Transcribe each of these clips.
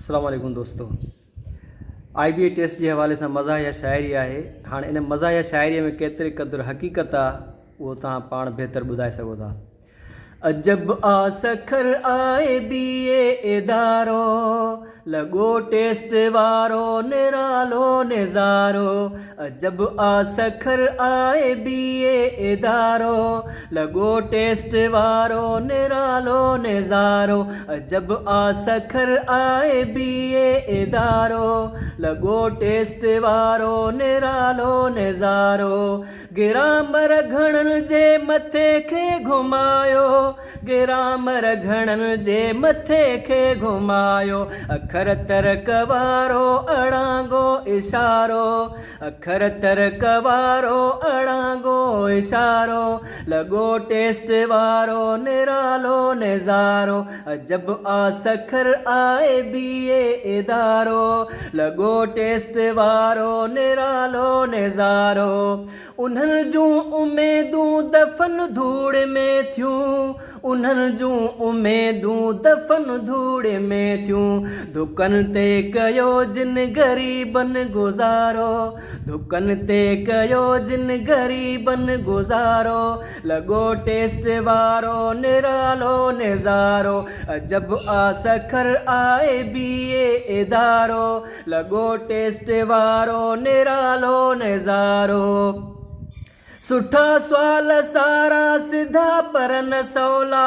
अस्सलाम वालेकुम दोस्तों। IBA टेस्ट के हवाले से मज़ा या शायरी है। हाँ, इन मज़ा या शायरी में केतरे कदर हकीकत वो पाण बेहतर बुधाए सको था। अजब आ सखर आए BA इदारो, लगो टेस्ट वारो निरालो निज़ारो। अजब आ सखर आए BA इदारो, लगो टेस्ट वारो निरालो निज़ारो। अजब आ सखर आए BA इदारो, लगो टेस्ट वारो निरालो निज़ारो। गिरामर घणन जे मथे खे घुमायो, गिरामर घणन जे मथे खे घुमायो। अखर तर्क वारो अड़ांगो इशारो, अखर तर्क वारो अड़ांगो इशारो। लगो टेस्ट वारो निरालो निज़ारो। अजब आ सखर आए BA इदारो, लगो टेस्ट वारो निरालो निज़ारो। उन्हनि जूं उमेदूं दफ़न धूड़ में थियूं, उन्हनि जूं उमेदूं दफ़न धूड़ में थियूं। दुकन ते कयो जिन ग़रीबन गुज़ारो, दुकन ते कयो जिन ग़रीबन गुज़ारो। लगो टेस्ट वारो निरालो निज़ारो। अजब आ सखर आए BA इदारो, लगो टेस्ट वारो निरालो निज़ारो। सुठा सवाल सारा सिधा पर न सवला,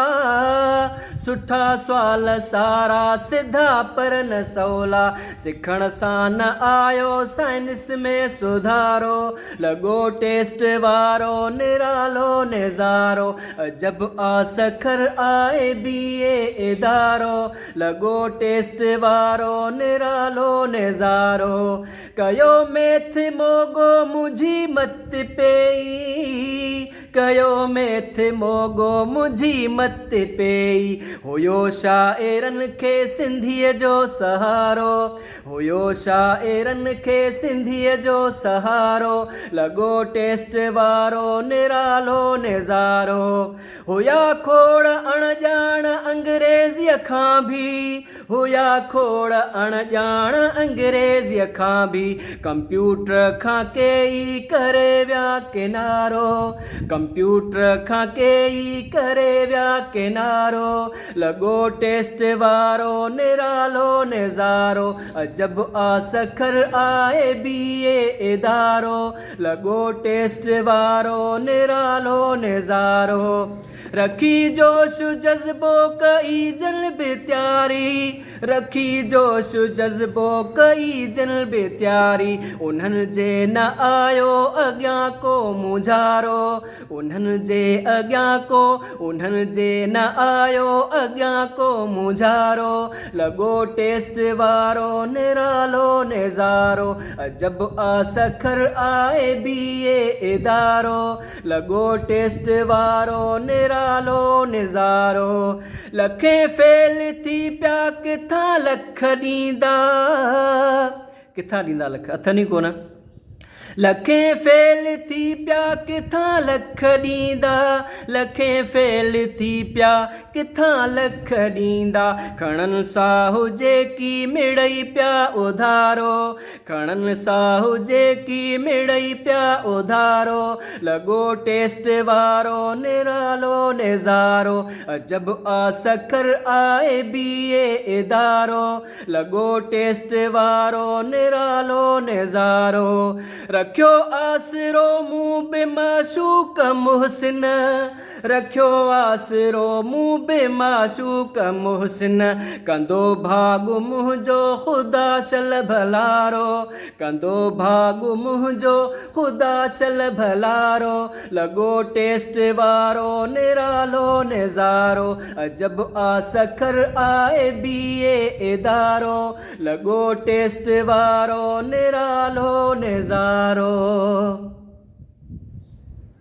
सुठा सवाल सारा सिधा पर न सवला। सिखण सां न आयो साइंस में सुधारो, लगो टेस्ट वारो निरालो निज़ारो। अजब आ सखर आए BA इदारो, लगो टेस्ट वारो निरालो निज़ारो। कयो मैथ मोगो मुझी मत पेई, कयो मैथ मोगो मुझी मत पेई। हुयो शाइरन खे सिंधीअ जो सहारो, हुयो शाइरन खे सिंधीअ जो सहारो। लगो टेस्ट वारो निरालो निज़ारो। हुया खोड़ अणॼाण अंग्रेज़ीअ खां भी, हुया खोड़ अणॼाण अंग्रेज़ीअ खां भी। कंप्यूटर खां कई करे विया किनारो, कंप्यूटर खां कई करे विया किनारो। लगो टेस्ट वारो निरालो निज़ारो। अजब आ सखर आए BA इदारो, लगो टेस्ट वारो निरालो निज़ारो। रखी जोश जज्बो कई जल्ब त्यारी, रखी जोश जज्बो कई जल्ब त्यारी। उन्हनि जे न आयो अॻियां को मुझारो, उन्हनि जे अॻियां को, उन्हनि जे न आयो अॻियां को मुझारो। लगो टेस्ट वारो निरालो निज़ारो। अजब आ सखर आए BA इदारो, लगो टेस्ट वारो निरालो निज़ारो। लखे फेल थी पिया किथां लख ॾींदा, किथां ॾींदा लख अथनि ई कोन। लखे फेल थी पिया किथां लख ॾींदा, लखे फेल थी पिया किथां लख ॾींदा। खणनि साहु जेकी मिड़ई पिया उधारो, खणनि साहु जेकी मिड़ई पिया उधारो। लगो टेस्ट वारो निरालो निज़ारो। अजब आ सखर आए BA इदारो, लगो टेस्ट वारो निरालो निज़ारो। रखियो आसरो मूं बे माशूक मुहसिन, रखियो आसरो मूं बे माशूक मुहसिन। कंदो भाॻु मुंहिंजो ख़ुदा शल भलारो, कंदो भाॻु मुंहिंजो ख़ुदा शल भलारो। लगो टेस्ट वारो निरालो निज़ारो। अजब आ सखर आए BA इदारो, लगो टेस्ट वारो निरालो निज़ारो।